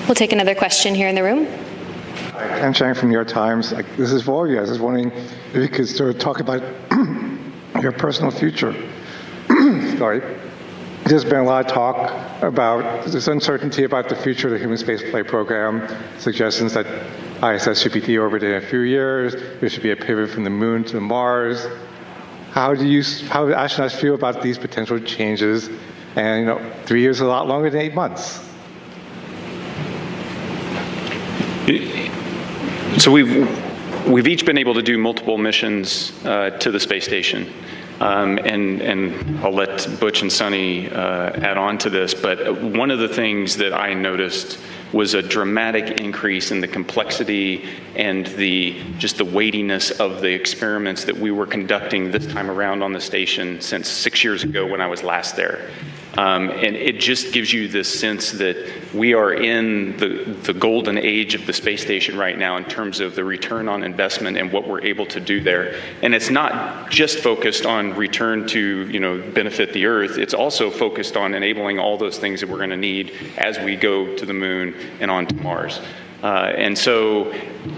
We'll take another question here in the room. I'm Chang from New York Times. This is for you guys. I was wondering if you could sort of talk about your personal future. Sorry. There's been a lot of talk about this uncertainty about the future of the human spaceflight program, suggestions that ISS should be deorbited in a few years, there should be a pivot from the moon to Mars. How do astronauts feel about these potential changes? And 3 years is a lot longer than 8 months. So we've each been able to do multiple missions to the space station. And I'll let Butch and Sunny add on to this, but one of the things that I noticed was a dramatic increase in the complexity and just the weightiness of the experiments that we were conducting this time around on the station since 6 years ago when I was last there. And it just gives you this sense that we are in the golden age of the space station right now in terms of the return on investment and what we're able to do there. And it's not just focused on return to benefit the Earth. It's also focused on enabling all those things that we're going to need as we go to the moon and on to Mars. And so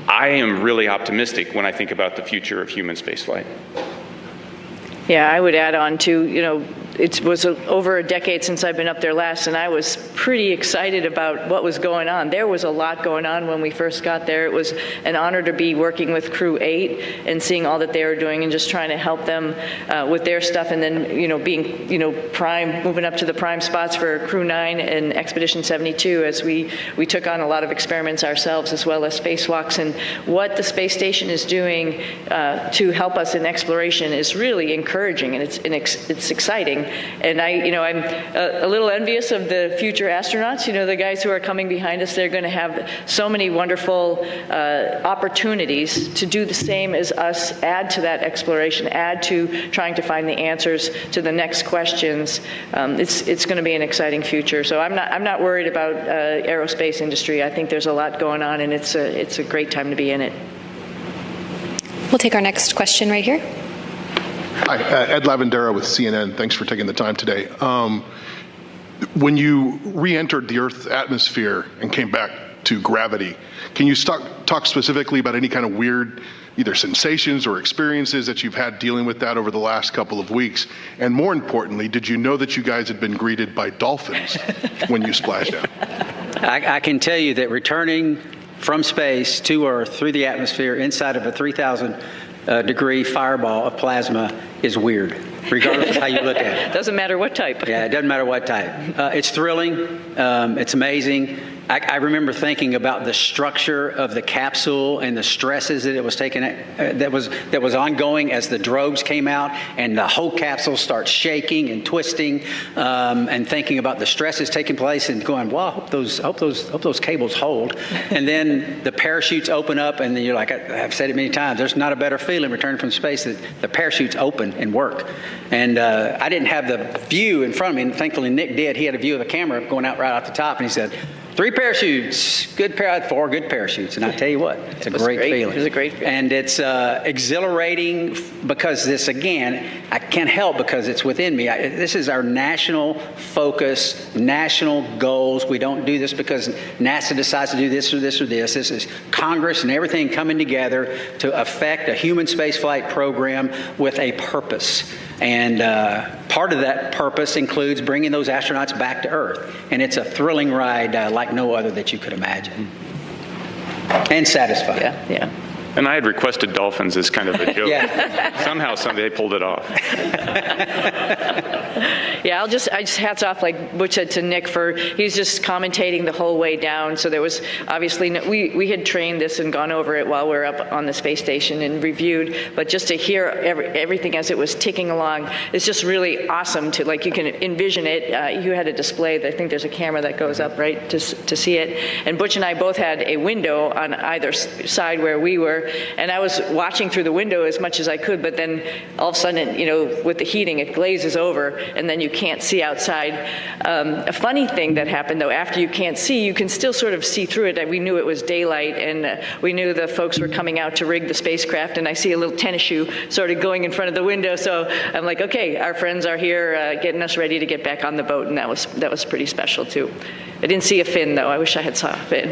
I am really optimistic when I think about the future of human spaceflight. Yeah, I would add on to, it was over a decade since I've been up there last, and I was pretty excited about what was going on. There was a lot going on when we first got there. It was an honor to be working with Crew 8 and seeing all that they were doing and just trying to help them with their stuff, and then being prime, moving up to the prime spots for Crew 9 and Expedition 72 as we took on a lot of experiments ourselves as well as spacewalks. And what the space station is doing to help us in exploration is really encouraging, and it's exciting. And I'm a little envious of the future astronauts. The guys who are coming behind us, they're going to have so many wonderful opportunities to do the same as us, add to that exploration, add to trying to find the answers to the next questions. It's going to be an exciting future. So I'm not worried about aerospace industry. I think there's a lot going on, and it's a great time to be in it. We'll take our next question right here. Hi, Ed Lavandera with CNN. Thanks for taking the time today. When you re-entered the Earth's atmosphere and came back to gravity, can you talk specifically about any kind of weird either sensations or experiences that you've had dealing with that over the last couple of weeks? And more importantly, did you know that you guys had been greeted by dolphins when you splashed down? I can tell you that returning from space to Earth through the atmosphere inside of a 3,000 degree fireball of plasma is weird, regardless of how you look at it. Doesn't matter what type. Yeah, it doesn't matter what type. It's thrilling. It's amazing. I remember thinking about the structure of the capsule and the stresses that it was taking, that was ongoing as the drogues came out, and the whole capsule starts shaking and twisting, and thinking about the stresses taking place, and going, "Well, I hope those cables hold." And then the parachutes open up, and then you're like, I've said it many times, there's not a better feeling returning from space that the parachutes open and work. And I didn't have the view in front of me, and thankfully Nick did. He had a view of the camera going out right off the top, and he said, 3 parachutes, 4 good parachutes. And I tell you what, it's a great feeling. It was a great feeling. And it's exhilarating because this, again, I can't help because it's within me. This is our national focus, national goals. We don't do this because NASA decides to do this or this or this. This is Congress and everything coming together to affect a human spaceflight program with a purpose. And part of that purpose includes bringing those astronauts back to Earth. And it's a thrilling ride like no other that you could imagine. And satisfying. Yeah. And I had requested dolphins as kind of a joke. Yeah. Somehow they pulled it off. Yeah, I just hats off, like Butch said, to Nick he's just commentating the whole way down. So there was obviously, we had trained this and gone over it while we were up on the space station and reviewed, but just to hear everything as it was ticking along is just really awesome to, like, you can envision it. You had a display, I think there's a camera that goes up, right, to see it. And Butch and I both had a window on either side where we were, there, and I was watching through the window as much as I could, but then all of a sudden, with the heating, it glazes over, and then you can't see outside. A funny thing that happened, though, after you can't see, you can still sort of see through it. We knew it was daylight, and we knew the folks were coming out to rig the spacecraft, and I see a little tennis shoe sort of going in front of the window, so I'm like, okay, our friends are here getting us ready to get back on the boat, and that was pretty special, too. I didn't see a fin, though. I wish I had saw a fin.